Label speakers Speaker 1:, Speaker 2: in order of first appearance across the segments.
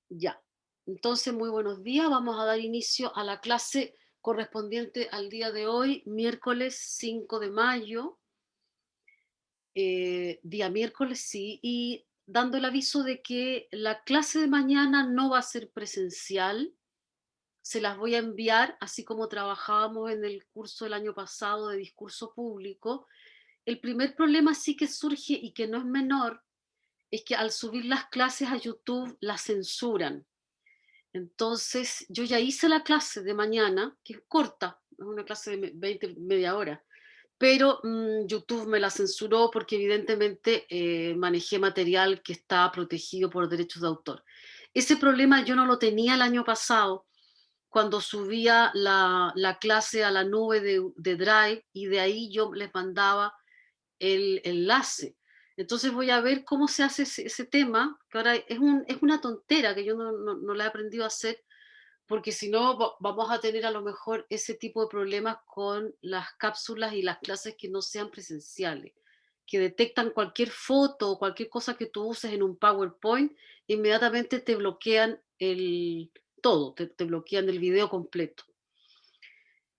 Speaker 1: Ya. Entonces, muy buenos días. Vamos a dar inicio a la clase correspondiente al día de hoy, miércoles 5 de mayo, día miércoles, sí, y dando el aviso de que la clase de mañana no va a ser presencial, se las voy a enviar, así como trabajábamos en el curso del año pasado de discurso público. El primer problema sí que surge y que no es menor, es que al subir las clases a YouTube las censuran. Entonces, yo ya hice la clase de mañana, que es corta, es una clase de 20, media hora, pero YouTube me la censuró porque evidentemente manejé material que está protegido por derechos de autor. Ese problema yo no lo tenía el año pasado cuando subía la clase a la nube de Drive y de ahí yo les mandaba el enlace. Entonces voy a ver cómo se hace ese tema, que ahora es una tontera que yo no la he aprendido a hacer, porque si no vamos a tener a lo mejor ese tipo de problemas con las cápsulas y las clases que no sean presenciales, que detectan cualquier foto o cualquier cosa que tú uses en un PowerPoint, inmediatamente te bloquean todo, te bloquean el video completo.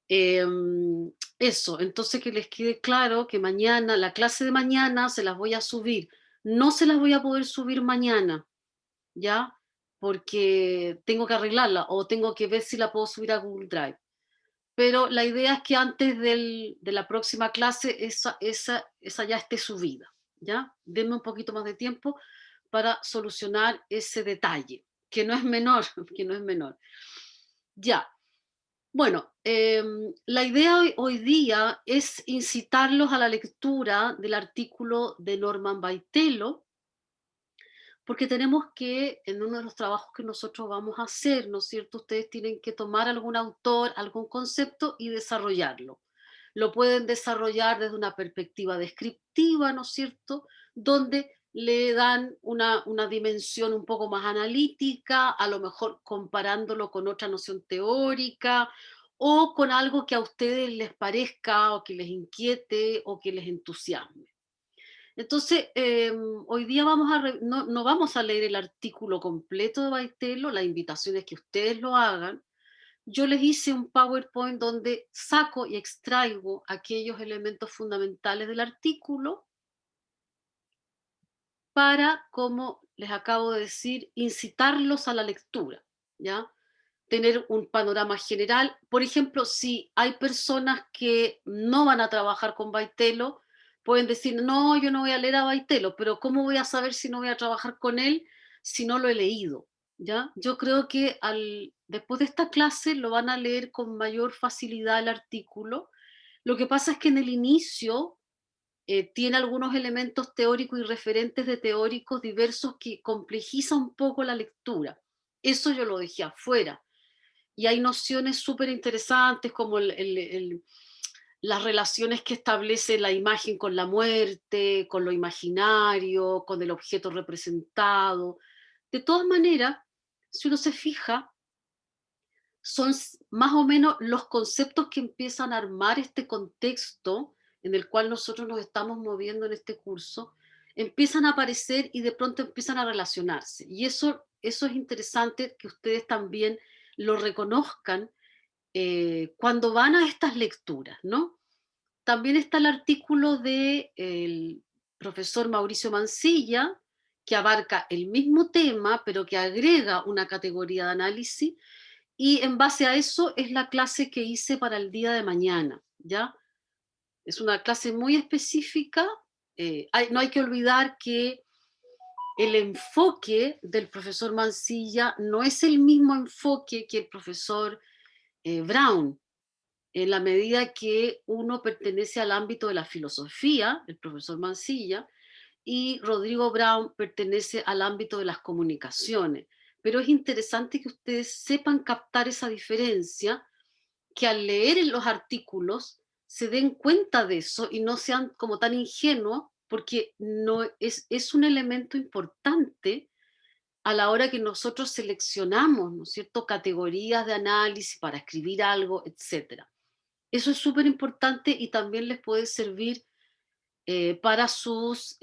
Speaker 1: Eso, entonces que les quede claro que mañana, la clase de mañana se las voy a subir. No se las voy a poder subir mañana, ¿ya? Porque tengo que arreglarla o tengo que ver si la puedo subir a Google Drive. Pero la idea es que antes de la próxima clase esa ya esté subida, ¿ya? Denme un poquito más de tiempo para solucionar ese detalle, que no es menor, que no es menor. Ya, bueno, la idea hoy día es incitarlos a la lectura del artículo de Norman Baitelo, porque tenemos que, en uno de los trabajos que nosotros vamos a hacer, ¿no es cierto? Ustedes tienen que tomar algún autor, algún concepto y desarrollarlo. Lo pueden desarrollar desde una perspectiva descriptiva, ¿no es cierto? Donde le dan una dimensión un poco más analítica, a lo mejor comparándolo con otra noción teórica o con algo que a ustedes les parezca o que les inquiete o que les entusiasme. Entonces, hoy día no vamos a leer el artículo completo de Baitelo, la invitación es que ustedes lo hagan. Yo les hice un PowerPoint donde saco y extraigo aquellos elementos fundamentales del artículo para, como les acabo de decir, incitarlos a la lectura, ¿ya? Tener un panorama general. Por ejemplo, si hay personas que no van a trabajar con Baitelo, pueden decir, no, yo no voy a leer a Baitelo, pero ¿cómo voy a saber si no voy a trabajar con él si no lo he leído? ¿Ya? Yo creo que después de esta clase lo van a leer con mayor facilidad el artículo. Lo que pasa es que en el inicio tiene algunos elementos teóricos y referentes de teóricos diversos que complejiza un poco la lectura. Eso yo lo dejé afuera y hay nociones súper interesantes como las relaciones que establece la imagen con la muerte, con lo imaginario, con el objeto representado. De todas maneras, si uno se fija, son más o menos los conceptos que empiezan a armar este contexto en el cual nosotros nos estamos moviendo en este curso, empiezan a aparecer y de pronto empiezan a relacionarse. Y eso es interesante que ustedes también lo reconozcan cuando van a estas lecturas, ¿no? También está el artículo del profesor Mauricio Mansilla, que abarca el mismo tema, pero que agrega una categoría de análisis, y en base a eso es la clase que hice para el día de mañana, ¿ya? Es una clase muy específica. No hay que olvidar que el enfoque del profesor Mansilla no es el mismo enfoque que el profesor Brown, en la medida que uno pertenece al ámbito de la filosofía, el profesor Mansilla, y Rodrigo Brown pertenece al ámbito de las comunicaciones. Pero es interesante que ustedes sepan captar esa diferencia, que al leer en los artículos se den cuenta de eso y no sean como tan ingenuos, porque no es un elemento importante a la hora que nosotros seleccionamos, ¿no es cierto?, categorías de análisis para escribir algo, etcétera. Eso es súper importante y también les puede servir para sus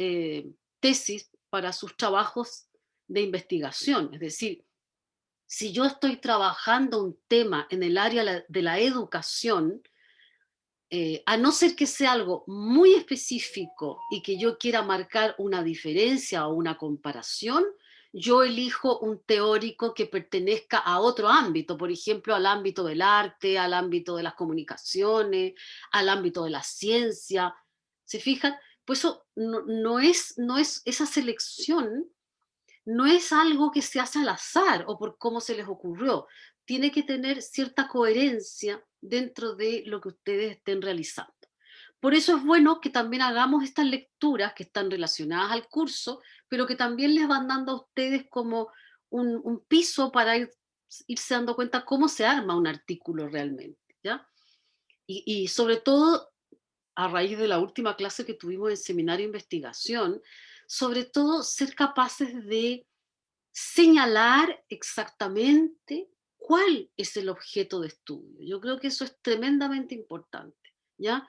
Speaker 1: tesis, para sus trabajos de investigación. Es decir, Si yo estoy trabajando un tema en el área de la educación, a no ser que sea algo muy específico y que yo quiera marcar una diferencia o una comparación, yo elijo un teórico que pertenezca a otro ámbito, por ejemplo, al ámbito del arte, al ámbito de las comunicaciones, al ámbito de la ciencia. ¿Se fijan? Pues eso no es esa selección no es algo que se hace al azar o por cómo se les ocurrió. Tiene que tener cierta coherencia dentro de lo que ustedes estén realizando. Por eso es bueno que también hagamos estas lecturas que están relacionadas al curso, pero que también les van dando a ustedes como un piso para irse dando cuenta cómo se arma un artículo realmente, ¿ya? Y sobre todo a raíz de la última clase que tuvimos en seminario de investigación, sobre todo ser capaces de señalar exactamente cuál es el objeto de estudio. Yo creo que eso es tremendamente importante, ¿ya?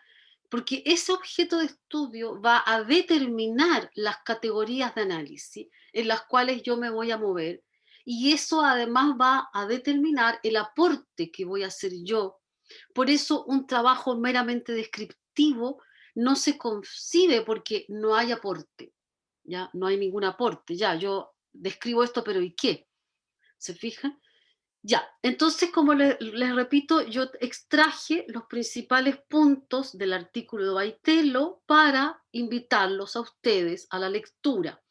Speaker 1: Porque ese objeto de estudio va a determinar las categorías de análisis en las cuales yo me voy a mover y eso además va a determinar el aporte que voy a hacer yo. Por eso un trabajo meramente descriptivo no se concibe porque no hay aporte, ¿ya? No hay ningún aporte, ya, yo describo esto, pero ¿y qué? ¿Se fijan? Ya, entonces, como les repito, yo extraje los principales puntos del artículo de Baitelo para invitarlos a ustedes a la lectura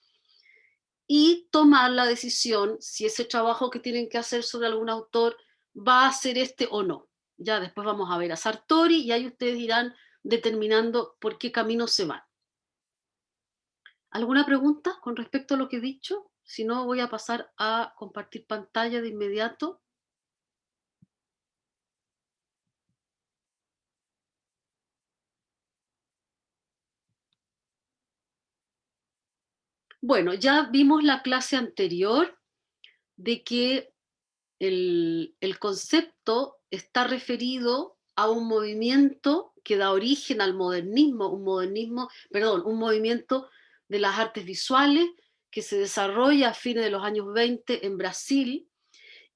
Speaker 1: y tomar la decisión si ese trabajo que tienen que hacer sobre algún autor va a ser este o no. Ya después vamos a ver a Sartori y ahí ustedes irán determinando por qué camino se van. ¿Alguna pregunta con respecto a lo que he dicho? Si no, voy a pasar a compartir pantalla de inmediato. Bueno, ya vimos la clase anterior de que el concepto está referido a un movimiento que da origen al modernismo, perdón, un movimiento de las artes visuales que se desarrolla a fines de los años 20 en Brasil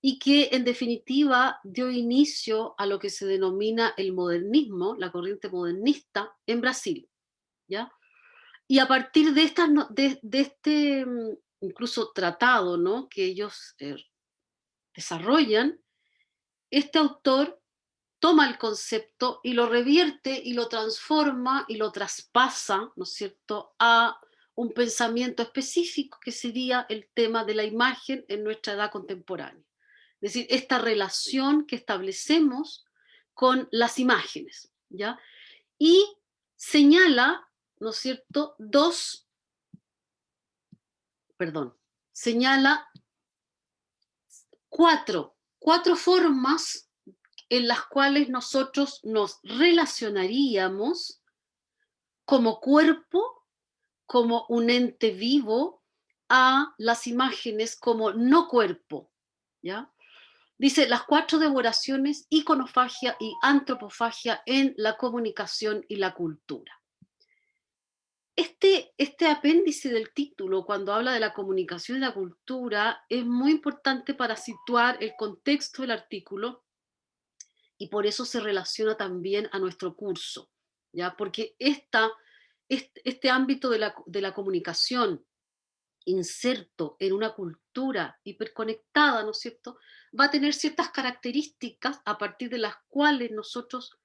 Speaker 1: y que en definitiva dio inicio a lo que se denomina el modernismo, la corriente modernista en Brasil, ¿ya? Y a partir de, de este incluso tratado, ¿no? Que ellos desarrollan, este autor toma el concepto y lo revierte y lo transforma y lo traspasa, ¿no es cierto?, a un pensamiento específico que sería el tema de la imagen en nuestra edad contemporánea. Es decir, esta relación que establecemos con las imágenes, ¿ya? Y señala, ¿no es cierto?, perdón, señala cuatro formas en las cuales nosotros nos relacionaríamos como cuerpo, como un ente vivo, a las imágenes como no cuerpo, ¿ya? Dice las cuatro devoraciones, iconofagia y antropofagia en la comunicación y la cultura. Este apéndice del título, cuando habla de la comunicación y la cultura, es muy importante para situar el contexto del artículo y por eso se relaciona también a nuestro curso, ¿ya? Porque este ámbito de la comunicación inserto en una cultura hiperconectada, ¿no es cierto?, va a tener ciertas características a partir de las cuales nosotros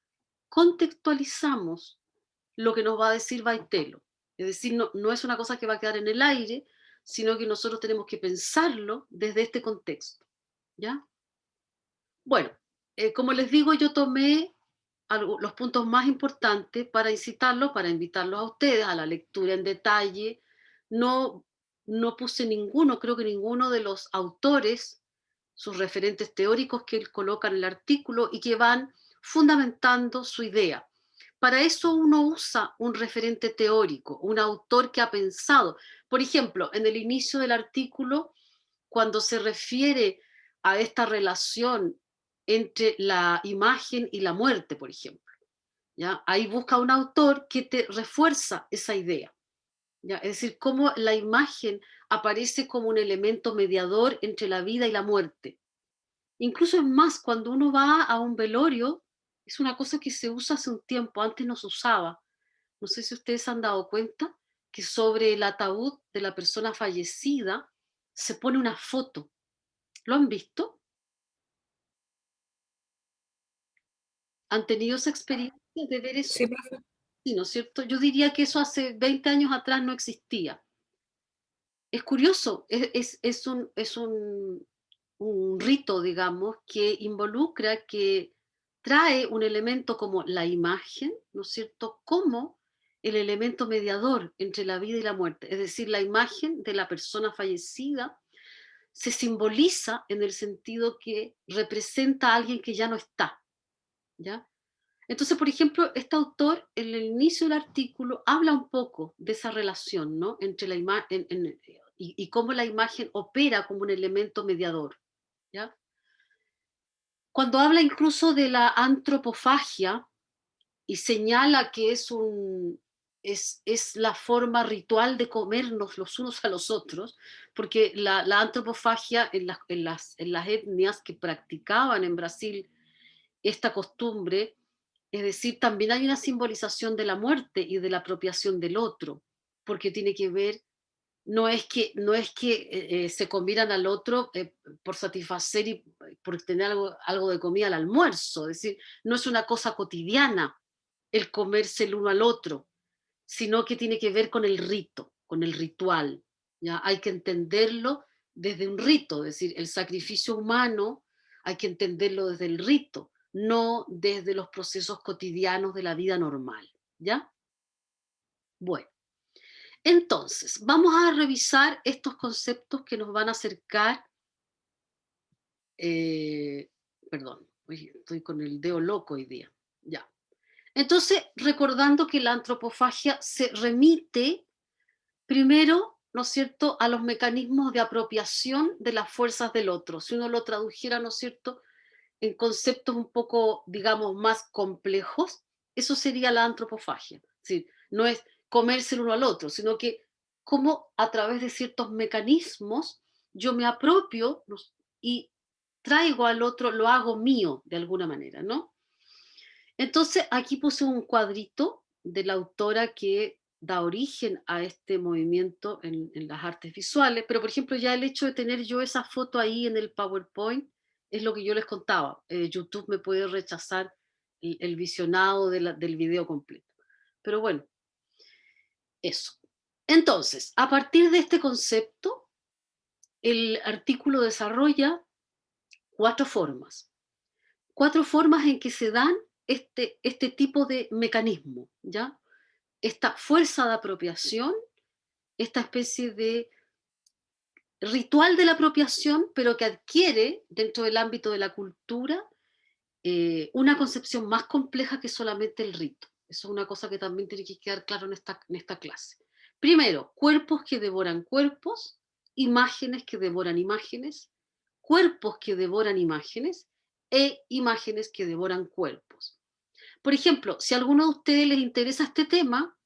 Speaker 1: contextualizamos lo que nos va a decir Baitelo. Es decir, no es una cosa que va a quedar en el aire, sino que nosotros tenemos que pensarlo desde este contexto, ¿ya? Bueno, como les digo, yo tomé los puntos más importantes para incitarlos, para invitarlos a ustedes a la lectura en detalle. No, no puse ninguno, creo que ninguno de los autores, sus referentes teóricos que él coloca en el artículo y que van fundamentando su idea. Para eso uno usa un referente teórico, un autor que ha pensado. Por ejemplo, en el inicio del artículo, cuando se refiere a esta relación entre la imagen y la muerte, por ejemplo, ¿ya? Ahí busca un autor que te refuerza esa idea, ¿ya? Es decir, cómo la imagen aparece como un elemento mediador entre la vida y la muerte. Incluso es más, cuando uno va a un velorio, es una cosa que se usa hace un tiempo, antes no se usaba. No sé si ustedes se han dado cuenta que sobre el ataúd de la persona fallecida se pone una foto. ¿Lo han visto? ¿Han tenido esa experiencia de ver eso?
Speaker 2: Sí, profe.
Speaker 1: Sí, ¿no es cierto? Yo diría que eso hace 20 años atrás no existía. Es curioso, un rito, digamos, que involucra, que trae un elemento como la imagen, ¿no es cierto?, como el elemento mediador entre la vida y la muerte. Es decir, la imagen de la persona fallecida se simboliza en el sentido que representa a alguien que ya no está, ¿ya? Entonces, por ejemplo, este autor en el inicio del artículo habla un poco de esa relación, ¿no? Entre la imagen y cómo la imagen opera como un elemento mediador, ¿ya? Cuando habla incluso de la antropofagia y señala que es la forma ritual de comernos los unos a los otros, porque la antropofagia en las etnias que practicaban en Brasil esta costumbre, es decir, también hay una simbolización de la muerte y de la apropiación del otro, porque tiene que ver, no es que se comieran al otro por satisfacer y por tener algo de comida al almuerzo, es decir, no es una cosa cotidiana el comerse el uno al otro, sino que tiene que ver con el rito, con el ritual. ¿Ya? Hay que entenderlo desde un rito, es decir, el sacrificio humano hay que entenderlo desde el rito, no desde los procesos cotidianos de la vida normal. ¿Ya? Bueno, entonces, vamos a revisar estos conceptos que nos van a acercar, eh, perdón, estoy con el dedo loco hoy día. Ya. Entonces, recordando que la antropofagia se remite primero, ¿no es cierto?, a los mecanismos de apropiación de las fuerzas del otro. Si uno lo tradujera, ¿no es cierto?, en conceptos un poco, digamos, más complejos, eso sería la antropofagia. Es decir, no es comerse el uno al otro, sino que cómo a través de ciertos mecanismos yo me apropio y traigo al otro, lo hago mío de alguna manera, ¿no? Entonces, aquí puse un cuadrito de la autora que da origen a este movimiento en las artes visuales, pero por ejemplo ya el hecho de tener yo esa foto ahí en el PowerPoint es lo que yo les contaba. YouTube me puede rechazar el visionado del video completo. Pero bueno, eso. Entonces, a partir de este concepto, el artículo desarrolla cuatro formas. Cuatro formas en que se dan este tipo de mecanismo, ¿ya? Esta fuerza de apropiación, esta especie de ritual de la apropiación, pero que adquiere dentro del ámbito de la cultura una concepción más compleja que solamente el rito. Eso es una cosa que también tiene que quedar claro en esta clase. Primero, cuerpos que devoran cuerpos, imágenes que devoran imágenes, cuerpos que devoran imágenes e imágenes que devoran cuerpos. Por ejemplo, si a alguno de ustedes les interesa este tema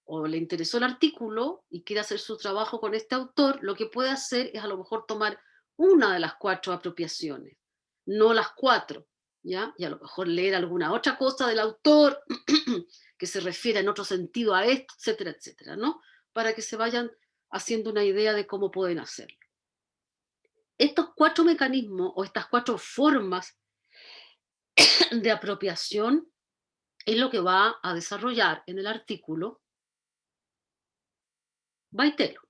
Speaker 1: o le interesó el artículo y quiere hacer su trabajo con este autor, lo que puede hacer es a lo mejor tomar una de las cuatro apropiaciones, no las cuatro, ¿ya? Y a lo mejor leer alguna otra cosa del autor que se refiera en otro sentido a esto, etcétera, etcétera, ¿no? Para que se vayan haciendo una idea de cómo pueden hacerlo. Estos cuatro mecanismos o estas cuatro formas de apropiación es lo que va a desarrollar en el artículo Baitelo.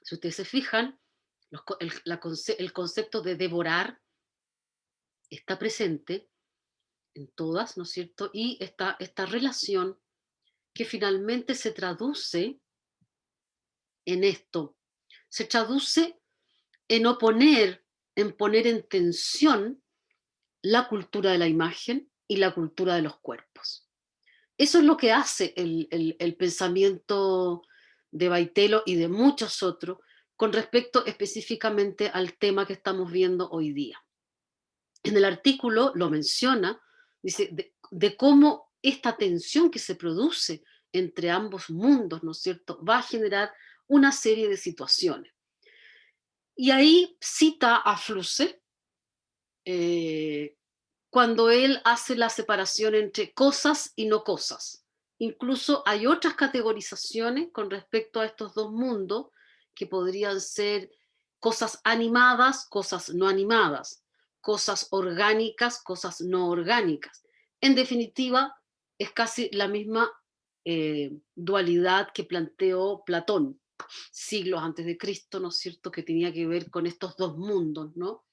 Speaker 1: Si ustedes se fijan, el concepto de devorar está presente en todas, ¿no es cierto? Y esta relación que finalmente se traduce en esto, se traduce en oponer, en poner en tensión la cultura de la imagen y la cultura de los cuerpos. Eso es lo que hace el pensamiento de Baitelo y de muchos otros con respecto específicamente al tema que estamos viendo hoy día. En el artículo lo menciona, dice, de cómo esta tensión que se produce entre ambos mundos, ¿no es cierto?, va a generar una serie de situaciones. Y ahí cita a Flusser, eh, cuando él hace la separación entre cosas y no cosas. Incluso hay otras categorizaciones con respecto a estos dos mundos que podrían ser cosas animadas, cosas no animadas, cosas orgánicas, cosas no orgánicas. En definitiva, es casi la misma dualidad que planteó Platón siglos antes de Cristo, ¿no es cierto?, que tenía que ver con estos dos mundos, ¿no?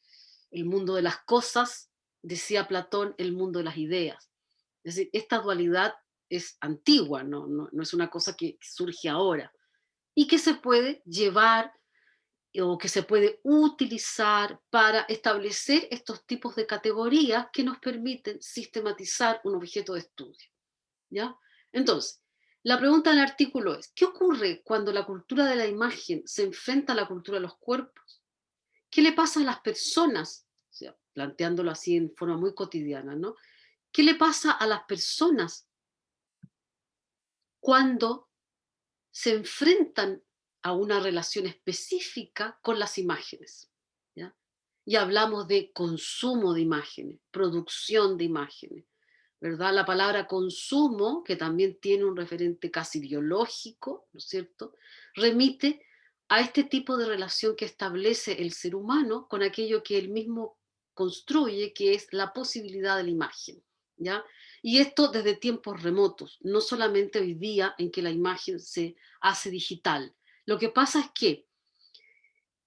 Speaker 1: El mundo de las cosas, decía Platón, el mundo de las ideas. Es decir, esta dualidad es antigua, no es una cosa que surge ahora y que se puede llevar o que se puede utilizar para establecer estos tipos de categorías que nos permiten sistematizar un objeto de estudio. ¿Ya? Entonces, la pregunta del artículo es, ¿qué ocurre cuando la cultura de la imagen se enfrenta a la cultura de los cuerpos? ¿Qué le pasa a las personas? O sea, planteándolo así en forma muy cotidiana, ¿no? ¿Qué le pasa a las personas cuando se enfrentan a una relación específica con las imágenes? ¿Ya? Y hablamos de consumo de imágenes, producción de imágenes, ¿verdad? La palabra consumo, que también tiene un referente casi biológico, ¿no es cierto?, remite a este tipo de relación que establece el ser humano con aquello que él mismo construye, que es la posibilidad de la imagen, ¿ya? Y esto desde tiempos remotos, no solamente hoy día en que la imagen se hace digital. Lo que pasa es que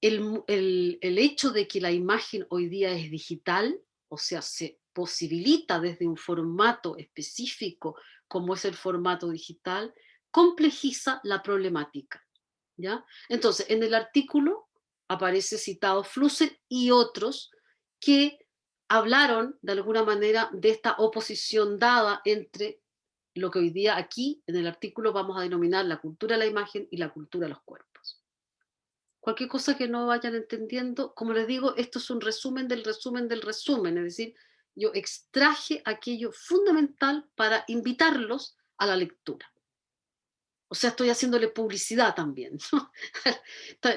Speaker 1: el hecho de que la imagen hoy día es digital, o sea, se posibilita desde un formato específico como es el formato digital, complejiza la problemática, ¿ya? Entonces, en el artículo aparece citado Flusser y otros que hablaron de alguna manera de esta oposición dada entre lo que hoy día aquí en el artículo vamos a denominar la cultura de la imagen y la cultura de los cuerpos. Cualquier cosa que no vayan entendiendo, como les digo, esto es un resumen del resumen del resumen, es decir, yo extraje aquello fundamental para invitarlos a la lectura. O sea, estoy haciéndole publicidad también, ¿no?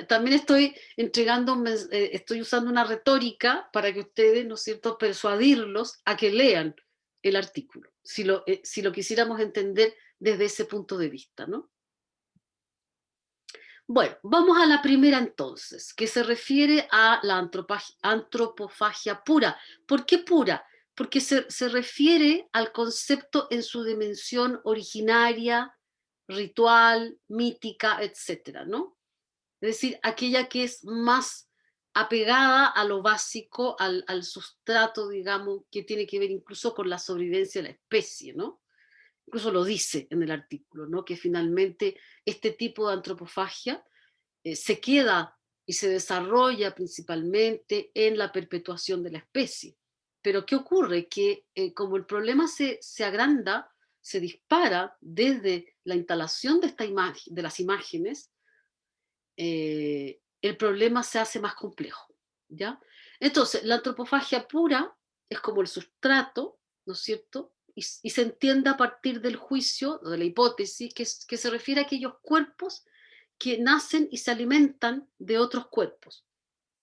Speaker 1: También estoy entregando, estoy usando una retórica para que ustedes, ¿no es cierto?, persuadirlos a que lean el artículo, si lo quisiéramos entender desde ese punto de vista, ¿no? Bueno, vamos a la primera entonces, que se refiere a la antropofagia pura. ¿Por qué pura? Porque se refiere al concepto en su dimensión originaria, ritual, mítica, etcétera, ¿no? Es decir, aquella que es más apegada a lo básico, al sustrato, digamos, que tiene que ver incluso con la sobrevivencia de la especie, ¿no? Incluso lo dice en el artículo, ¿no? Que finalmente este tipo de antropofagia se queda y se desarrolla principalmente en la perpetuación de la especie. Pero ¿qué ocurre? Que como el problema se agranda, se dispara desde la instalación de, de las imágenes, el problema se hace más complejo, ¿ya? Entonces, la antropofagia pura es como el sustrato, ¿no es cierto? Y se entiende a partir del juicio, o de la hipótesis, que se refiere a aquellos cuerpos que nacen y se alimentan de otros cuerpos,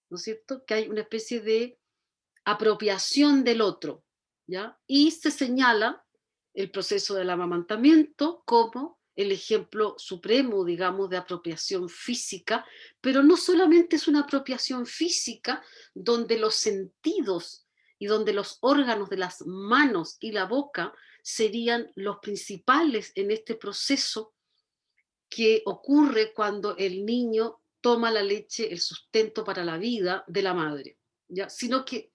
Speaker 1: ¿no es cierto? Que hay una especie de apropiación del otro, ¿ya? Y se señala el proceso del amamantamiento como el ejemplo supremo, digamos, de apropiación física, pero no solamente es una apropiación física donde los sentidos y donde los órganos de las manos y la boca serían los principales en este proceso que ocurre cuando el niño toma la leche, el sustento para la vida de la madre, ¿ya? Sino que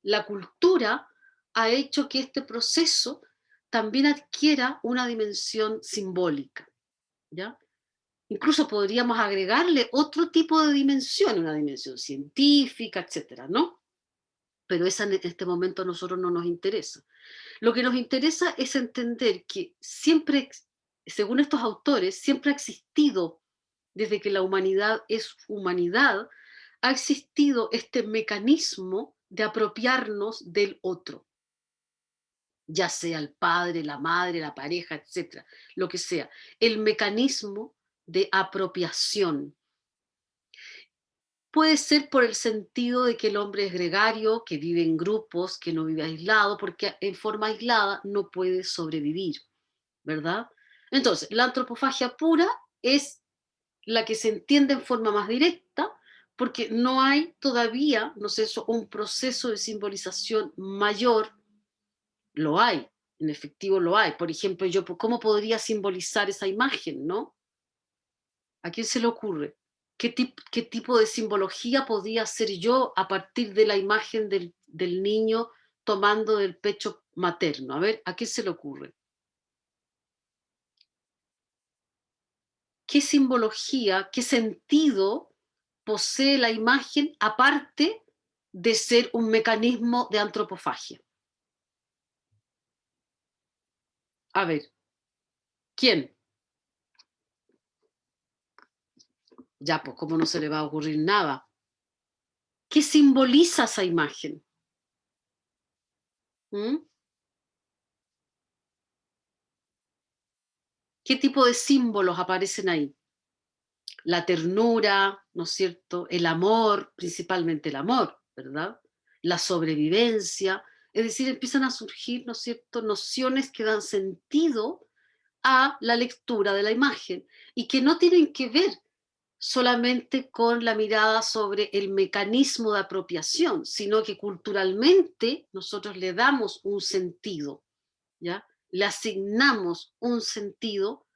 Speaker 1: la cultura ha hecho que este proceso también adquiera una dimensión simbólica, ¿ya? Incluso podríamos agregarle otro tipo de dimensión, una dimensión científica, etcétera, ¿no? Pero esa en este momento a nosotros no nos interesa. Lo que nos interesa es entender que siempre, según estos autores, siempre ha existido, desde que la humanidad es humanidad, ha existido este mecanismo de apropiarnos del otro, ya sea el padre, la madre, la pareja, etcétera, lo que sea. El mecanismo de apropiación. puede ser por el sentido de que el hombre es gregario, que vive en grupos, que no vive aislado, porque en forma aislada no puede sobrevivir, ¿verdad? Entonces, la antropofagia pura es la que se entiende en forma más directa, porque no hay todavía, no sé, un proceso de simbolización mayor. Lo hay, en efectivo lo hay. Por ejemplo, yo, ¿cómo podría simbolizar esa imagen, no? ¿A quién se le ocurre? ¿Qué tipo de simbología podría hacer yo a partir de la imagen del niño tomando del pecho materno? A ver, ¿a quién se le ocurre? ¿Qué simbología, qué sentido posee la imagen aparte de ser un mecanismo de antropofagia? A ver, ¿quién? Ya, pues, ¿cómo no se le va a ocurrir nada? ¿Qué simboliza esa imagen? ¿Mm? ¿Qué tipo de símbolos aparecen ahí? La ternura, ¿no es cierto? El amor, principalmente el amor, ¿verdad? La sobrevivencia, es decir, empiezan a surgir, ¿no es cierto?, nociones que dan sentido a la lectura de la imagen y que no tienen que ver solamente con la mirada sobre el mecanismo de apropiación, sino que culturalmente nosotros le damos un sentido, ¿ya? Le asignamos un sentido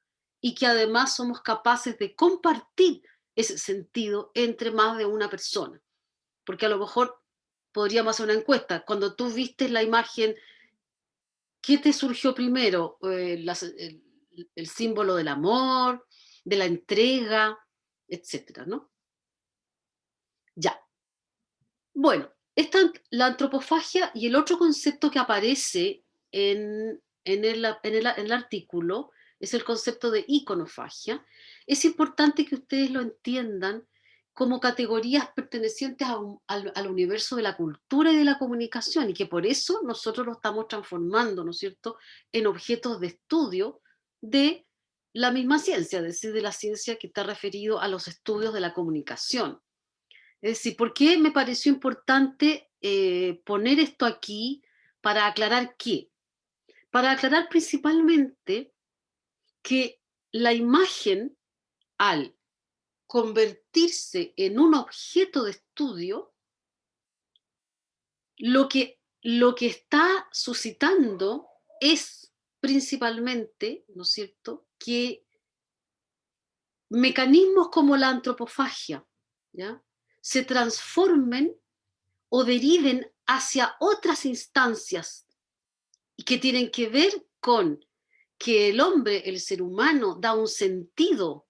Speaker 1: y que además somos capaces de compartir ese sentido entre más de una persona. Porque a lo mejor podríamos hacer una encuesta. Cuando tú viste la imagen, ¿qué te surgió primero? El símbolo del amor, de la entrega, etcétera, ¿no? Ya. Bueno, la antropofagia y el otro concepto que aparece en el artículo es el concepto de iconofagia. Es importante que ustedes lo entiendan como categorías pertenecientes al universo de la cultura y de la comunicación y que por eso nosotros lo estamos transformando, ¿no es cierto?, en objetos de estudio de la misma ciencia, es decir, de la ciencia que está referido a los estudios de la comunicación. Es decir, ¿por qué me pareció importante poner esto aquí para aclarar qué? Para aclarar principalmente que la imagen, al convertirse en un objeto de estudio, lo que está suscitando es principalmente, ¿no es cierto?, que mecanismos como la antropofagia, ¿ya?, se transformen o deriven hacia otras instancias y que tienen que ver con que el hombre, el ser humano, da un sentido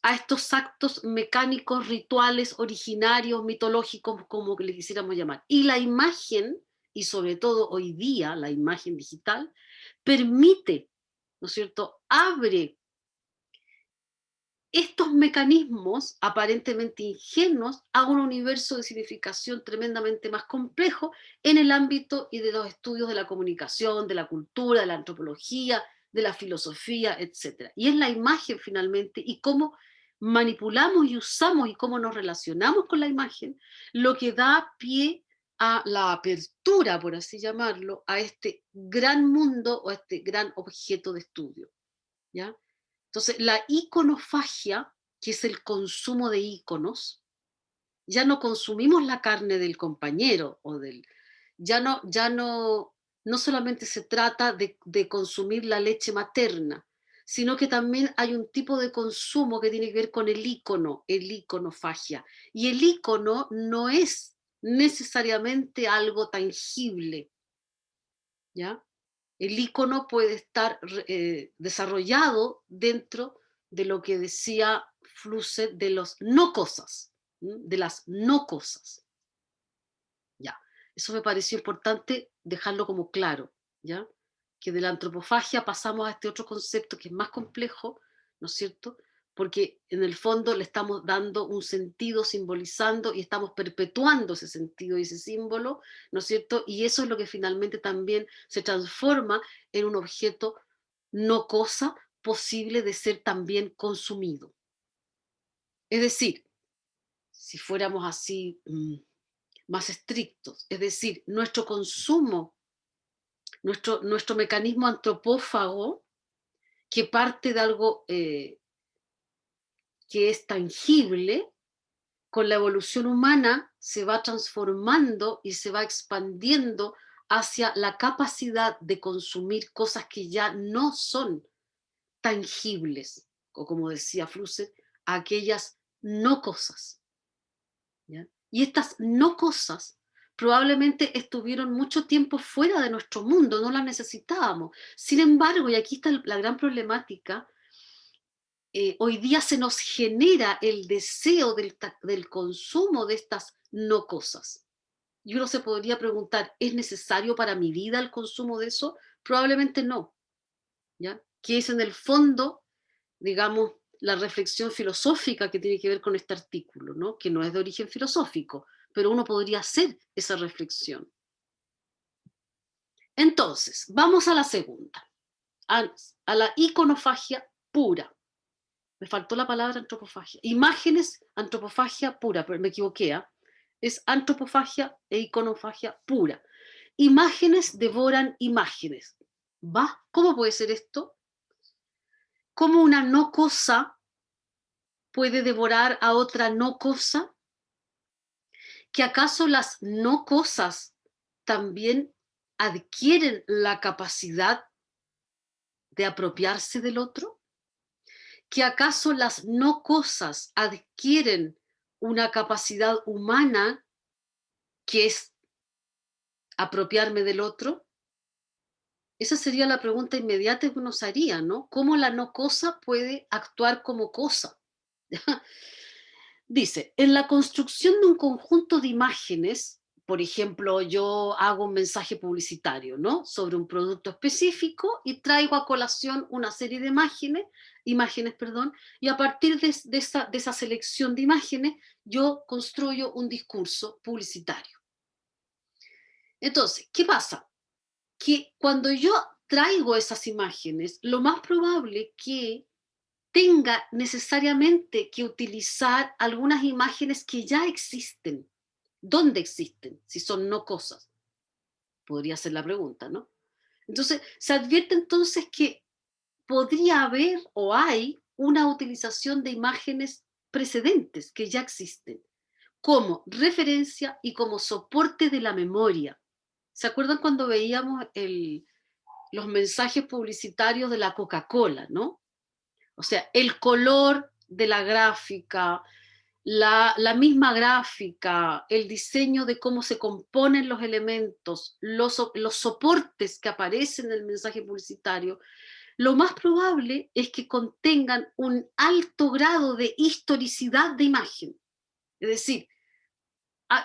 Speaker 1: a estos actos mecánicos, rituales, originarios, mitológicos, como le quisiéramos llamar. Y la imagen, y sobre todo hoy día la imagen digital, permite, ¿no es cierto?, abre estos mecanismos aparentemente ingenuos a un universo de significación tremendamente más complejo en el ámbito y de los estudios de la comunicación, de la cultura, de la antropología, de la filosofía, etcétera. Y es la imagen finalmente y cómo manipulamos y usamos y cómo nos relacionamos con la imagen lo que da pie a la apertura, por así llamarlo, a este gran mundo o a este gran objeto de estudio, ¿ya? Entonces, la iconofagia, que es el consumo de iconos, ya no consumimos la carne del compañero no solamente se trata de consumir la leche materna, sino que también hay un tipo de consumo que tiene que ver con el iconofagia. Y el icono no es necesariamente algo tangible, ¿ya? El icono puede estar desarrollado dentro de lo que decía Flusser de los no cosas, de las no cosas. Ya, eso me pareció importante dejarlo como claro, ¿ya? Que de la antropofagia pasamos a este otro concepto que es más complejo, ¿no es cierto? Porque en el fondo le estamos dando un sentido, simbolizando y estamos perpetuando ese sentido y ese símbolo, ¿no es cierto? Y eso es lo que finalmente también se transforma en un objeto no cosa posible de ser también consumido. Es decir, si fuéramos así más estrictos. Es decir, nuestro consumo, nuestro mecanismo antropófago, que parte de algo que es tangible, con la evolución humana se va transformando y se va expandiendo hacia la capacidad de consumir cosas que ya no son tangibles, o como decía Flusser, aquellas no cosas. ¿Ya? Y estas no cosas probablemente estuvieron mucho tiempo fuera de nuestro mundo, no las necesitábamos. Sin embargo, y aquí está la gran problemática, hoy día se nos genera el deseo del consumo de estas no cosas. Y uno se podría preguntar, ¿es necesario para mi vida el consumo de eso? Probablemente no, ¿ya? Que es en el fondo, digamos, la reflexión filosófica que tiene que ver con este artículo, ¿no? Que no es de origen filosófico, pero uno podría hacer esa reflexión. Entonces, vamos a la segunda, a la iconofagia pura. Me faltó la palabra antropofagia. Imágenes, antropofagia pura, pero me equivoqué. Es antropofagia e iconofagia pura. Imágenes devoran imágenes. ¿Va? ¿Cómo puede ser esto? ¿Cómo una no cosa puede devorar a otra no cosa? ¿Que acaso las no cosas también adquieren la capacidad de apropiarse del otro? ¿Que acaso las no cosas adquieren una capacidad humana que es apropiarme del otro? Esa sería la pregunta inmediata que uno se haría, ¿no? ¿Cómo la no cosa puede actuar como cosa? Dice, en la construcción de un conjunto de imágenes, por ejemplo, yo hago un mensaje publicitario, ¿no? Sobre un producto específico y traigo a colación una serie de imágenes, perdón, y a partir de esa selección de imágenes, yo construyo un discurso publicitario. Entonces, ¿qué pasa? Que cuando yo traigo esas imágenes, lo más probable que tenga necesariamente que utilizar algunas imágenes que ya existen. ¿Dónde existen? Si son no cosas. Podría ser la pregunta, ¿no? Entonces, se advierte entonces que podría haber o hay una utilización de imágenes precedentes que ya existen, como referencia y como soporte de la memoria. ¿Se acuerdan cuando veíamos los mensajes publicitarios de la Coca-Cola, ¿no? O sea, el color de la gráfica, la misma gráfica, el diseño de cómo se componen los elementos, los soportes que aparecen en el mensaje publicitario, lo más probable es que contengan un alto grado de historicidad de imagen. Es decir,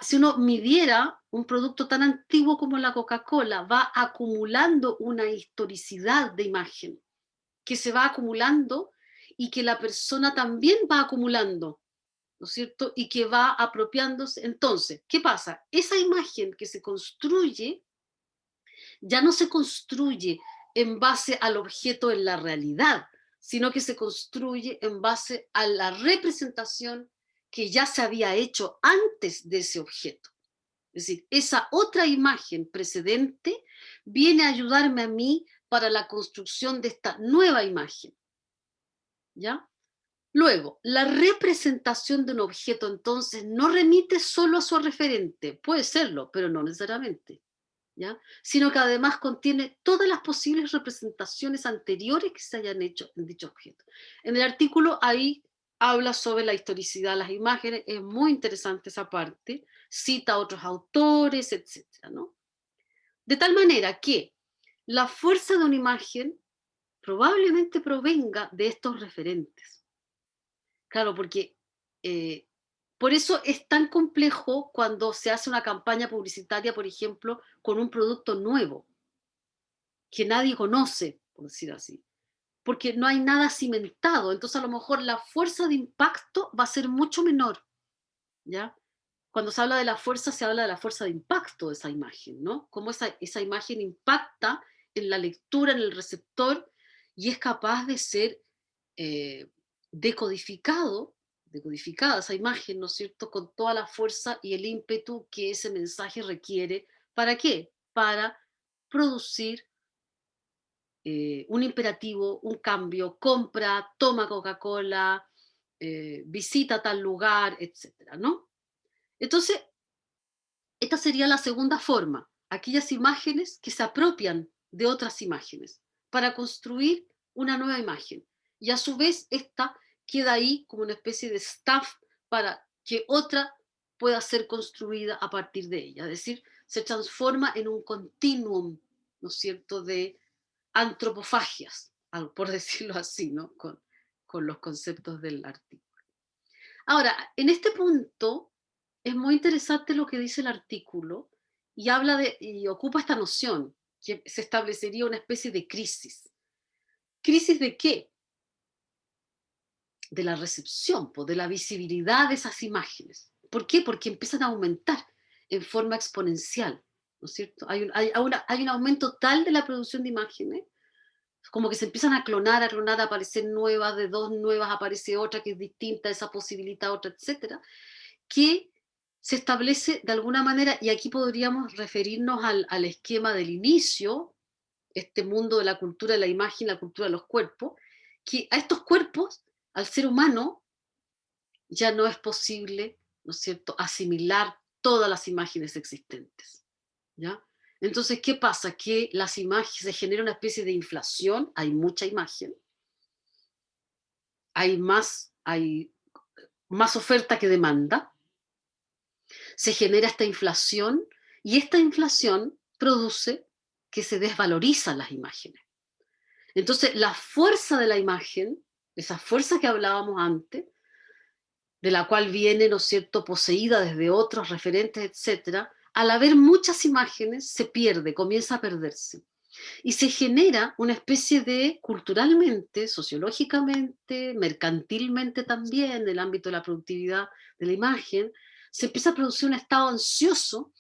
Speaker 1: si uno midiera un producto tan antiguo como la Coca-Cola, va acumulando una historicidad de imagen que se va acumulando y que la persona también va acumulando, ¿no es cierto? Y que va apropiándose. Entonces, ¿qué pasa? Esa imagen que se construye ya no se construye en base al objeto en la realidad, sino que se construye en base a la representación que ya se había hecho antes de ese objeto. Es decir, esa otra imagen precedente viene a ayudarme a mí para la construcción de esta nueva imagen. ¿Ya? Luego, la representación de un objeto entonces no remite solo a su referente, puede serlo, pero no necesariamente, ¿ya? Sino que además contiene todas las posibles representaciones anteriores que se hayan hecho en dicho objeto. En el artículo ahí habla sobre la historicidad de las imágenes, es muy interesante esa parte, cita a otros autores, etcétera, ¿no? De tal manera que la fuerza de una imagen probablemente provenga de estos referentes. Claro, porque por eso es tan complejo cuando se hace una campaña publicitaria, por ejemplo, con un producto nuevo, que nadie conoce, por decir así, porque no hay nada cimentado, entonces a lo mejor la fuerza de impacto va a ser mucho menor, ¿ya? Cuando se habla de la fuerza, se habla de la fuerza de impacto de esa imagen, ¿no? Cómo esa imagen impacta en la lectura, en el receptor, y es capaz de ser eh, decodificado decodificada esa imagen, ¿no es cierto?, con toda la fuerza y el ímpetu que ese mensaje requiere. ¿Para qué? Para producir un imperativo, un cambio, compra, toma Coca-Cola, visita tal lugar, etcétera, ¿no? Entonces, esta sería la segunda forma, aquellas imágenes que se apropian de otras imágenes para construir una nueva imagen. Y a su vez, esta queda ahí como una especie de staff para que otra pueda ser construida a partir de ella. Es decir, se transforma en un continuum, ¿no es cierto?, de antropofagias, por decirlo así, ¿no? Con los conceptos del artículo. Ahora, en este punto es muy interesante lo que dice el artículo y habla y ocupa esta noción, que se establecería una especie de crisis. ¿Crisis de qué? De la recepción, pues, de la visibilidad de esas imágenes. ¿Por qué? Porque empiezan a aumentar en forma exponencial, ¿no es cierto? Hay un aumento tal de la producción de imágenes, como que se empiezan a clonar, a aparecer nuevas, de dos nuevas aparece otra que es distinta, esa posibilita otra, etcétera, que se establece de alguna manera, y aquí podríamos referirnos al esquema del inicio, este mundo de la cultura de la imagen, la cultura de los cuerpos, que a estos cuerpos, al ser humano, ya no es posible, ¿no es cierto?, asimilar todas las imágenes existentes, ¿ya? Entonces, ¿qué pasa? Que las imágenes, se genera una especie de inflación, hay mucha imagen, hay más oferta que demanda, se genera esta inflación y esta inflación produce que se desvalorizan las imágenes. Entonces, la fuerza de la imagen, esa fuerza que hablábamos antes, de la cual viene, ¿no es cierto?, poseída desde otros referentes, etcétera, al haber muchas imágenes se pierde, comienza a perderse. Y se genera una especie de, culturalmente, sociológicamente, mercantilmente también, en el ámbito de la productividad de la imagen, se empieza a producir un estado ansioso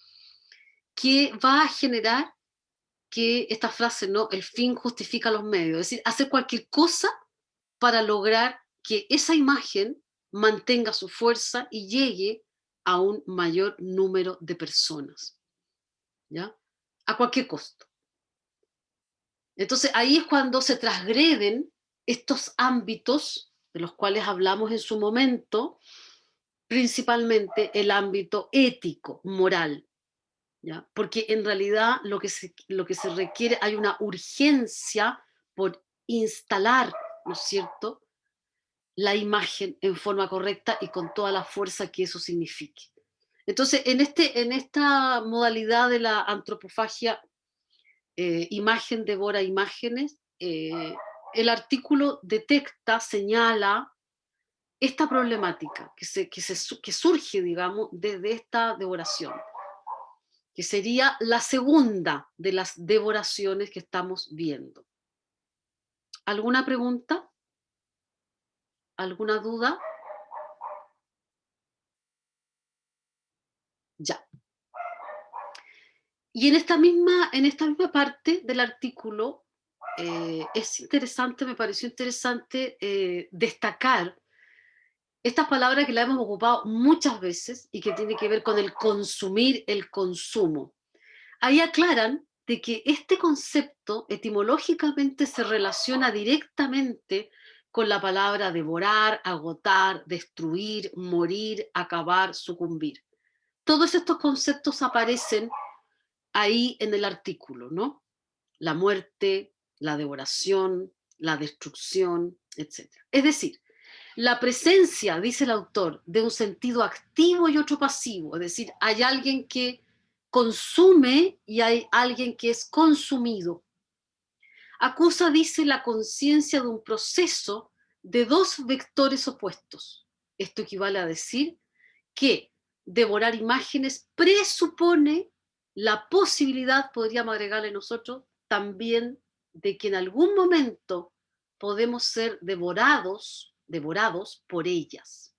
Speaker 1: que va a generar que esta frase, ¿no? El fin justifica los medios, es decir, hacer cualquier cosa para lograr que esa imagen mantenga su fuerza y llegue a un mayor número de personas, ¿ya? A cualquier costo. Entonces ahí es cuando se transgreden estos ámbitos de los cuales hablamos en su momento, principalmente el ámbito ético, moral, ¿ya? Porque en realidad lo que se requiere, hay una urgencia por instalar, ¿no es cierto?, la imagen en forma correcta y con toda la fuerza que eso signifique. Entonces, en esta modalidad de la antropofagia, imagen devora imágenes, el artículo detecta, señala esta problemática que surge, digamos, desde esta devoración, que sería la segunda de las devoraciones que estamos viendo. ¿Alguna pregunta? ¿Alguna duda? Ya. Y en esta misma parte del artículo, es interesante, me pareció interesante destacar estas palabras que la hemos ocupado muchas veces y que tiene que ver con el consumir, el consumo. Ahí aclaran de que este concepto etimológicamente se relaciona directamente con la palabra devorar, agotar, destruir, morir, acabar, sucumbir. Todos estos conceptos aparecen ahí en el artículo, ¿no? La muerte, la devoración, la destrucción, etcétera. Es decir, la presencia, dice el autor, de un sentido activo y otro pasivo, es decir, hay alguien que consume y hay alguien que es consumido. Acusa, dice, la conciencia de un proceso de dos vectores opuestos. Esto equivale a decir que devorar imágenes presupone la posibilidad, podríamos agregarle nosotros, también de que en algún momento podemos ser devorados por ellas.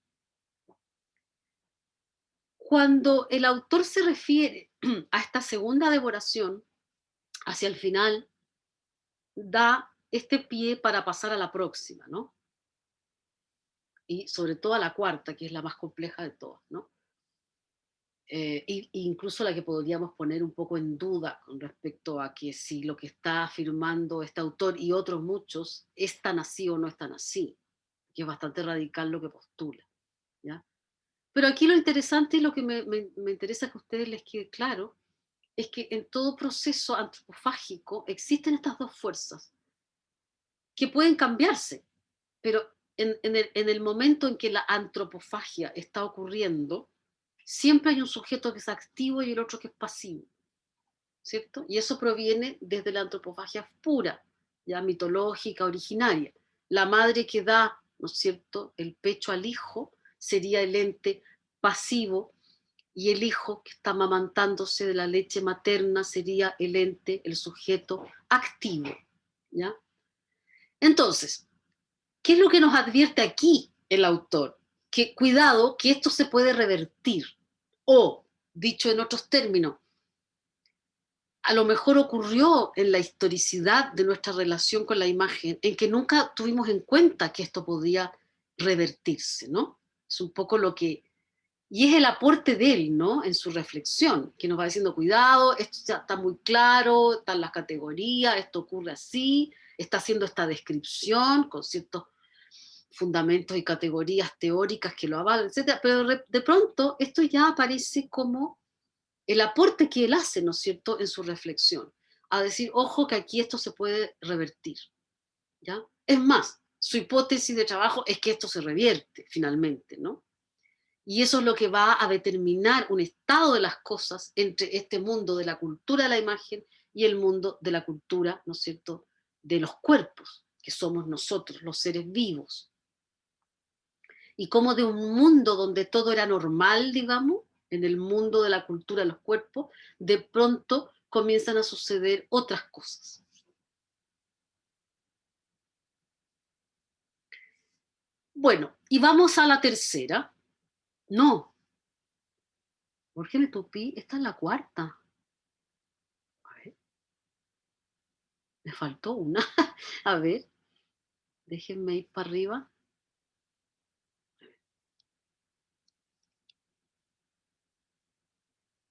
Speaker 1: Cuando el autor se refiere a esta segunda devoración, hacia el final, da este pie para pasar a la próxima, ¿no? y sobre todo a la cuarta, que es la más compleja de todas, ¿no? Incluso la que podríamos poner un poco en duda con respecto a que si lo que está afirmando este autor y otros muchos es tan así o no es tan así, que es bastante radical lo que postula, ¿ya? Pero aquí lo interesante y lo que me interesa que a ustedes les quede claro es que en todo proceso antropofágico existen estas dos fuerzas que pueden cambiarse, pero en el momento en que la antropofagia está ocurriendo, siempre hay un sujeto que es activo y el otro que es pasivo, ¿cierto? Y eso proviene desde la antropofagia pura, ya mitológica, originaria. La madre que da, ¿no es cierto?, el pecho al hijo sería el ente pasivo y el hijo que está amamantándose de la leche materna sería el ente, el sujeto activo, ¿ya? Entonces, ¿qué es lo que nos advierte aquí el autor? Que cuidado, que esto se puede revertir. O, dicho en otros términos, a lo mejor ocurrió en la historicidad de nuestra relación con la imagen, en que nunca tuvimos en cuenta que esto podía revertirse, ¿no? Es un poco lo que... Y es el aporte de él, ¿no? En su reflexión, que nos va diciendo, cuidado, esto ya está muy claro, están las categorías, esto ocurre así, está haciendo esta descripción con ciertos fundamentos y categorías teóricas que lo avalan, etcétera, pero de pronto esto ya aparece como el aporte que él hace, ¿no es cierto?, en su reflexión, a decir, ojo que aquí esto se puede revertir, ¿ya? Es más, su hipótesis de trabajo es que esto se revierte finalmente, ¿no? Y eso es lo que va a determinar un estado de las cosas entre este mundo de la cultura de la imagen y el mundo de la cultura, ¿no es cierto?, de los cuerpos, que somos nosotros, los seres vivos. Y cómo de un mundo donde todo era normal, digamos, en el mundo de la cultura de los cuerpos, de pronto comienzan a suceder otras cosas. Bueno, y vamos a la tercera. No, ¿por qué me tupí? Esta es la cuarta. A ver, me faltó una. A ver, déjenme ir para arriba.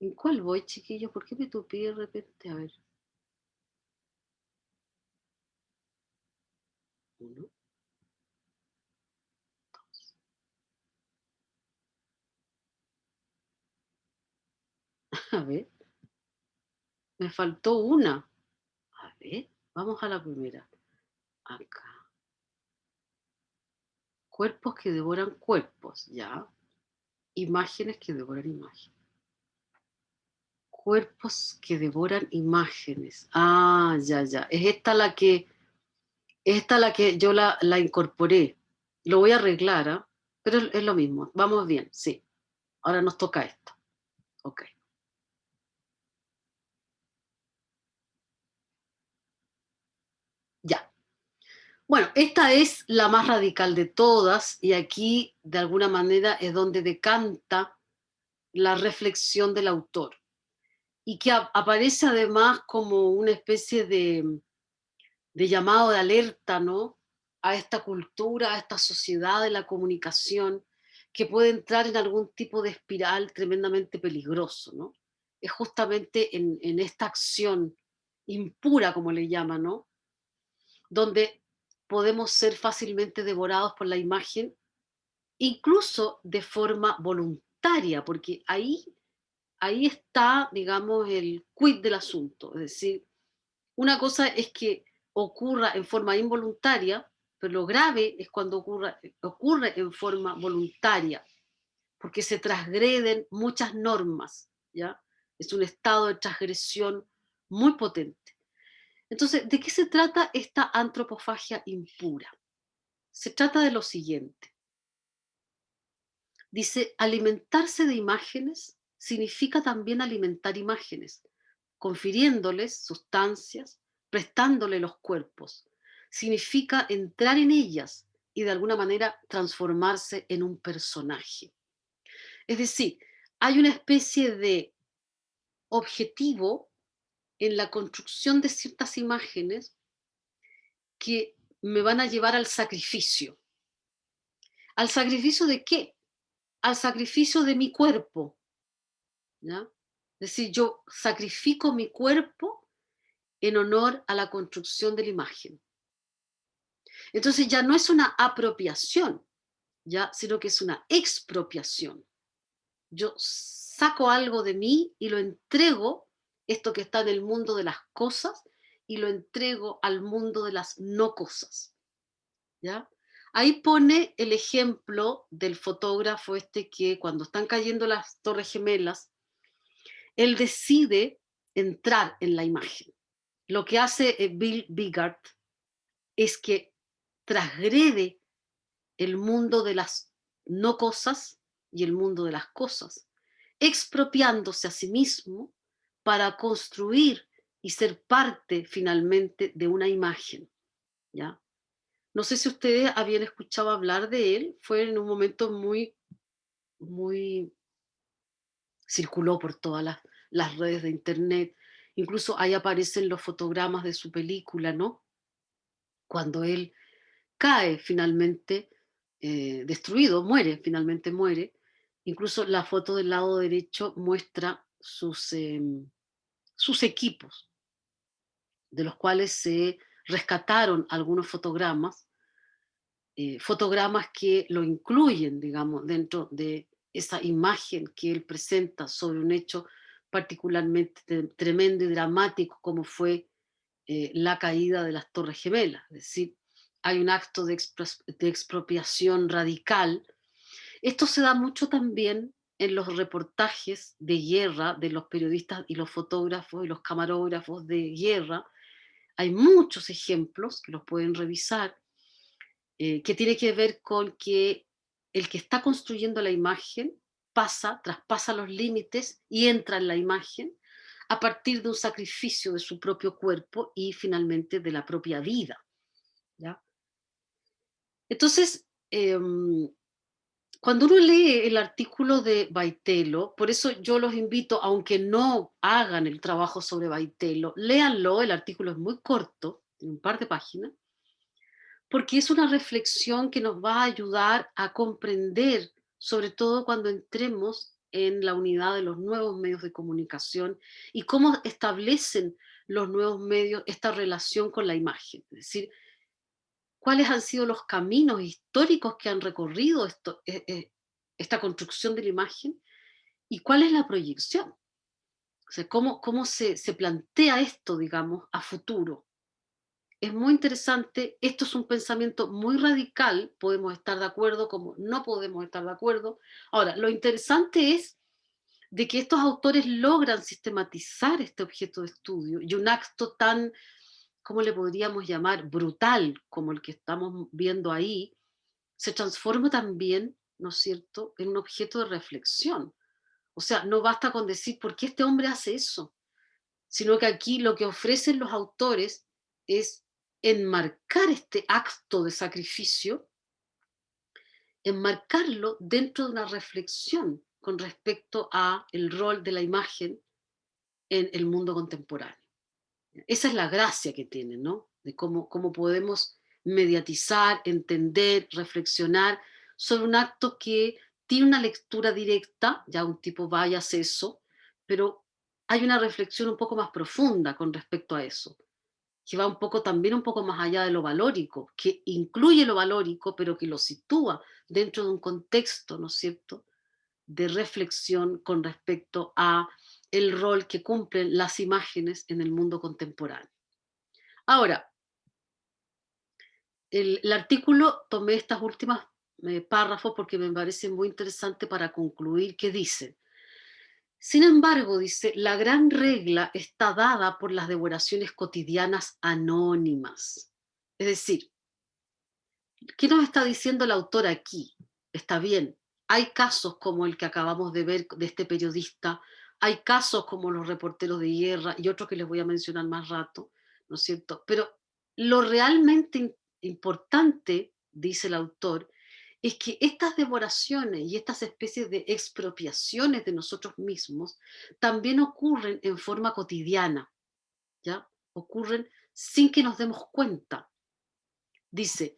Speaker 1: ¿En cuál voy, chiquillos? ¿Por qué me tupí de repente? A ver, uno, a ver, me faltó una. A ver, vamos a la primera. Acá. Cuerpos que devoran cuerpos, ¿ya? Imágenes que devoran imágenes. Cuerpos que devoran imágenes. Ah, ya, ya. Es esta la que yo la incorporé. Lo voy a arreglar, ¿ah? Pero es lo mismo. Vamos bien, sí. Ahora nos toca esto. Ok. Ya. Bueno, esta es la más radical de todas y aquí de alguna manera es donde decanta la reflexión del autor y que aparece además como una especie de llamado de alerta, ¿no? A esta cultura, a esta sociedad de la comunicación que puede entrar en algún tipo de espiral tremendamente peligroso, ¿no? Es justamente en esta acción impura, como le llaman, ¿no? Donde podemos ser fácilmente devorados por la imagen, incluso de forma voluntaria, porque ahí está, digamos, el quid del asunto. Es decir, una cosa es que ocurra en forma involuntaria, pero lo grave es cuando ocurre en forma voluntaria, porque se transgreden muchas normas, ¿ya? Es un estado de transgresión muy potente. Entonces, ¿de qué se trata esta antropofagia impura? Se trata de lo siguiente. Dice, alimentarse de imágenes significa también alimentar imágenes, confiriéndoles sustancias, prestándole los cuerpos. Significa entrar en ellas y de alguna manera transformarse en un personaje. Es decir, hay una especie de objetivo en la construcción de ciertas imágenes que me van a llevar al sacrificio. ¿Al sacrificio de qué? Al sacrificio de mi cuerpo, ¿ya? Es decir, yo sacrifico mi cuerpo en honor a la construcción de la imagen. Entonces ya no es una apropiación, ya, sino que es una expropiación. Yo saco algo de mí y lo entrego, esto que está en el mundo de las cosas, y lo entrego al mundo de las no cosas, ¿ya? Ahí pone el ejemplo del fotógrafo este que cuando están cayendo las Torres Gemelas, él decide entrar en la imagen. Lo que hace Bill Bigard es que transgrede el mundo de las no cosas y el mundo de las cosas, expropiándose a sí mismo para construir y ser parte finalmente de una imagen, ¿ya? No sé si ustedes habían escuchado hablar de él, fue en un momento muy, circuló por todas las redes de internet, incluso ahí aparecen los fotogramas de su película, ¿no? Cuando él cae finalmente, destruido, muere, finalmente muere. Incluso la foto del lado derecho muestra sus equipos, de los cuales se rescataron algunos fotogramas que lo incluyen, digamos, dentro de esa imagen que él presenta sobre un hecho particularmente tremendo y dramático como fue la caída de las Torres Gemelas. Es decir, hay un acto de expropiación radical. Esto se da mucho también en los reportajes de guerra de los periodistas y los fotógrafos y los camarógrafos de guerra. Hay muchos ejemplos que los pueden revisar, que tiene que ver con que el que está construyendo la imagen traspasa los límites y entra en la imagen a partir de un sacrificio de su propio cuerpo y finalmente de la propia vida, ¿ya? Entonces, cuando uno lee el artículo de Baitelo, por eso yo los invito, aunque no hagan el trabajo sobre Baitelo, léanlo, el artículo es muy corto, tiene un par de páginas, porque es una reflexión que nos va a ayudar a comprender, sobre todo cuando entremos en la unidad de los nuevos medios de comunicación y cómo establecen los nuevos medios esta relación con la imagen. Es decir, cuáles han sido los caminos históricos que han recorrido esta construcción de la imagen y cuál es la proyección. O sea, cómo se plantea esto, digamos, a futuro. Es muy interesante, esto es un pensamiento muy radical, podemos estar de acuerdo como no podemos estar de acuerdo. Ahora, lo interesante es de que estos autores logran sistematizar este objeto de estudio y un acto tan, ¿cómo le podríamos llamar? Brutal como el que estamos viendo ahí, se transforma también, ¿no es cierto?, en un objeto de reflexión. O sea, no basta con decir, ¿por qué este hombre hace eso? Sino que aquí lo que ofrecen los autores es enmarcar este acto de sacrificio, enmarcarlo dentro de una reflexión con respecto a el rol de la imagen en el mundo contemporáneo. Esa es la gracia que tienen, ¿no? De cómo podemos mediatizar, entender, reflexionar sobre un acto que tiene una lectura directa, ya un tipo vaya a hacer eso, pero hay una reflexión un poco más profunda con respecto a eso, que va un poco también un poco más allá de lo valórico, que incluye lo valórico, pero que lo sitúa dentro de un contexto, ¿no es cierto?, de reflexión con respecto a el rol que cumplen las imágenes en el mundo contemporáneo. Ahora, el artículo tomé estas últimas párrafos porque me parece muy interesante para concluir que dice, sin embargo, dice, la gran regla está dada por las devoraciones cotidianas anónimas. Es decir, ¿qué nos está diciendo el autor aquí? Está bien, hay casos como el que acabamos de ver de este periodista, hay casos como los reporteros de guerra y otros que les voy a mencionar más rato, ¿no es cierto? Pero lo realmente importante, dice el autor, es que estas devoraciones y estas especies de expropiaciones de nosotros mismos también ocurren en forma cotidiana, ¿ya? Ocurren sin que nos demos cuenta. Dice,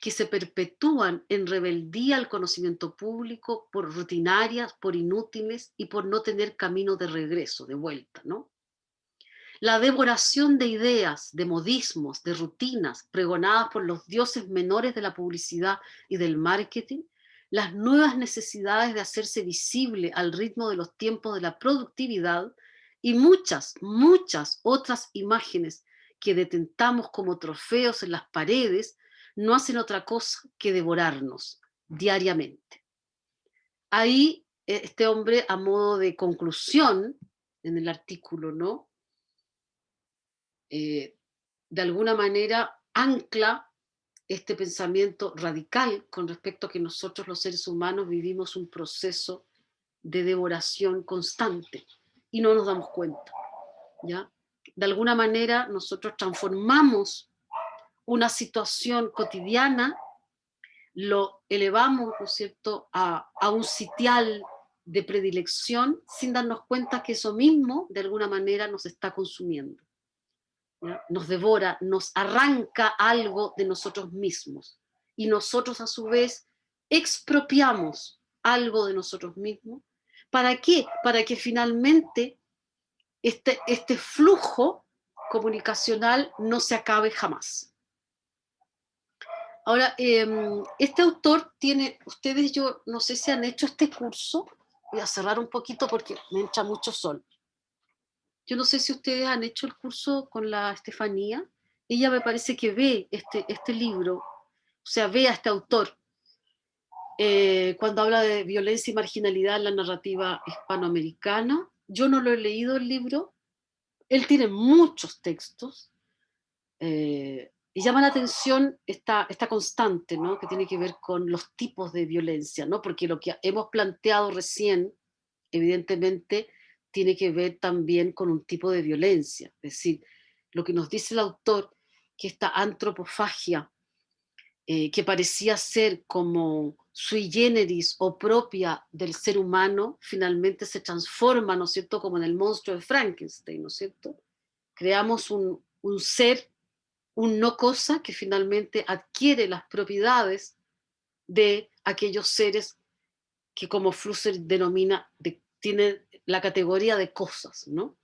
Speaker 1: que se perpetúan en rebeldía al conocimiento público por rutinarias, por inútiles y por no tener camino de regreso, de vuelta, ¿no? La devoración de ideas, de modismos, de rutinas pregonadas por los dioses menores de la publicidad y del marketing, las nuevas necesidades de hacerse visible al ritmo de los tiempos de la productividad y muchas, muchas otras imágenes que detentamos como trofeos en las paredes no hacen otra cosa que devorarnos diariamente. Ahí este hombre, a modo de conclusión, en el artículo, ¿no? eh, de alguna manera ancla este pensamiento radical con respecto a que nosotros los seres humanos vivimos un proceso de devoración constante y no nos damos cuenta, ¿ya? De alguna manera nosotros transformamos una situación cotidiana, lo elevamos, ¿no es cierto?, a un sitial de predilección sin darnos cuenta que eso mismo de alguna manera nos está consumiendo. ¿Ya? Nos devora, nos arranca algo de nosotros mismos. Y nosotros a su vez expropiamos algo de nosotros mismos. ¿Para qué? Para que finalmente este flujo comunicacional no se acabe jamás. Ahora, este autor tiene, ustedes yo no sé si han hecho este curso, voy a cerrar un poquito porque me entra mucho sol. Yo no sé si ustedes han hecho el curso con la Estefanía. Ella me parece que ve este libro, o sea, ve a este autor cuando habla de violencia y marginalidad en la narrativa hispanoamericana. Yo no lo he leído el libro. Él tiene muchos textos y llama la atención esta constante, ¿no? Que tiene que ver con los tipos de violencia, ¿no? Porque lo que hemos planteado recién, evidentemente, tiene que ver también con un tipo de violencia. Es decir, lo que nos dice el autor, que esta antropofagia, que parecía ser como sui generis o propia del ser humano, finalmente se transforma, ¿no es cierto?, como en el monstruo de Frankenstein, ¿no es cierto? Creamos un ser, un no cosa que finalmente adquiere las propiedades de aquellos seres que, como Flusser denomina, tiene la categoría de cosas, ¿no?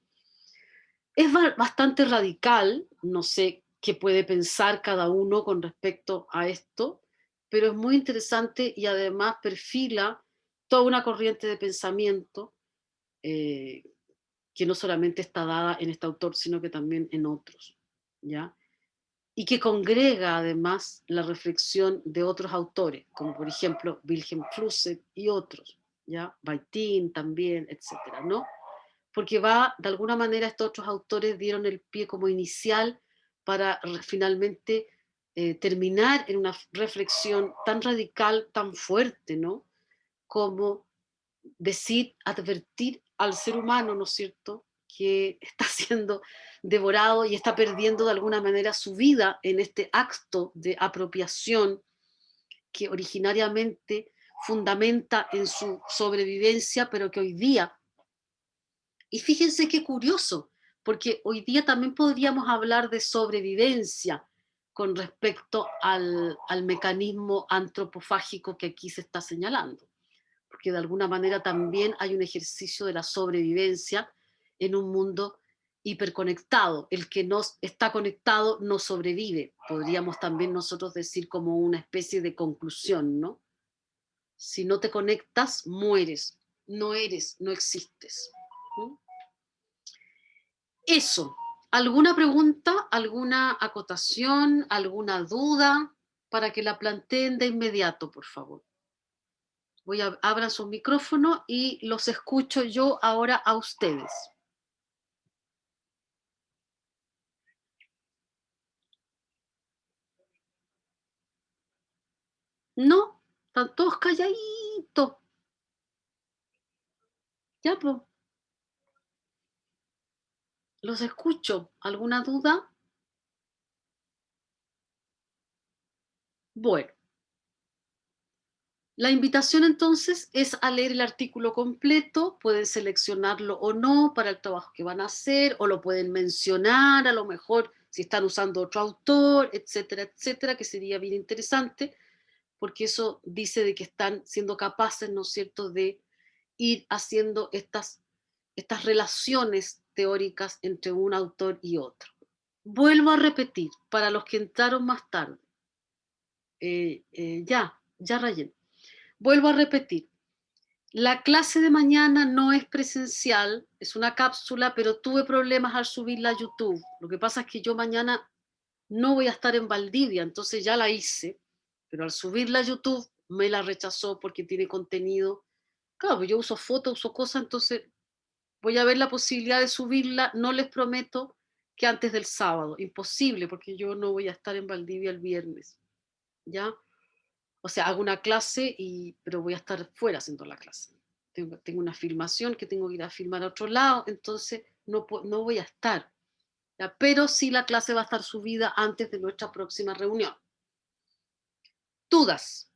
Speaker 1: Es bastante radical, no sé qué puede pensar cada uno con respecto a esto, pero es muy interesante y además perfila toda una corriente de pensamiento eh, que no solamente está dada en este autor, sino que también en otros, ¿ya? Y que congrega además la reflexión de otros autores, como por ejemplo Wilhelm Flusser y otros, ¿ya? Baitin también, etcétera, ¿no? Porque de alguna manera estos otros autores dieron el pie como inicial para finalmente terminar en una reflexión tan radical, tan fuerte, ¿no? Como decir, advertir al ser humano, ¿no es cierto?, que está siendo devorado y está perdiendo de alguna manera su vida en este acto de apropiación que originariamente fundamenta en su sobrevivencia, pero que hoy día, y fíjense qué curioso, porque hoy día también podríamos hablar de sobrevivencia con respecto al mecanismo antropofágico que aquí se está señalando, porque de alguna manera también hay un ejercicio de la sobrevivencia en un mundo hiperconectado. El que no está conectado no sobrevive, podríamos también nosotros decir como una especie de conclusión, ¿no? Si no te conectas, mueres, no eres, no existes. ¿Mm? Eso. ¿Alguna pregunta, alguna acotación, alguna duda para que la planteen de inmediato, por favor? Abran su micrófono y los escucho yo ahora a ustedes. No, están todos calladitos. Ya, pues, los escucho. ¿Alguna duda? Bueno, la invitación entonces es a leer el artículo completo, pueden seleccionarlo o no para el trabajo que van a hacer, o lo pueden mencionar a lo mejor si están usando otro autor, etcétera, etcétera, que sería bien interesante, porque eso dice de que están siendo capaces, ¿no es cierto?, de ir haciendo estas relaciones teóricas entre un autor y otro. Vuelvo a repetir, para los que entraron más tarde, ya rayé. Vuelvo a repetir, la clase de mañana no es presencial, es una cápsula, pero tuve problemas al subirla a YouTube. Lo que pasa es que yo mañana no voy a estar en Valdivia, entonces ya la hice, pero al subirla a YouTube me la rechazó porque tiene contenido. Claro, pues yo uso fotos, uso cosas, entonces voy a ver la posibilidad de subirla, no les prometo que antes del sábado, imposible, porque yo no voy a estar en Valdivia el viernes, ¿ya? O sea, hago una clase, pero voy a estar fuera haciendo la clase. Tengo una filmación que tengo que ir a filmar a otro lado, entonces no voy a estar, ¿ya? Pero sí la clase va a estar subida antes de nuestra próxima reunión. ¿Dudas?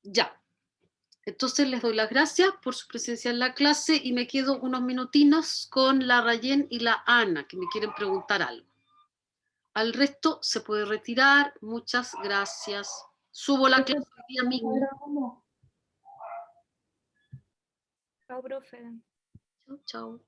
Speaker 1: Ya. Entonces les doy las gracias por su presencia en la clase y me quedo unos minutinos con la Rayen y la Ana, que me quieren preguntar algo. Al resto se puede retirar. Muchas gracias. Subo la clase el día mismo.
Speaker 2: Chao, profe.
Speaker 1: Chau, chau.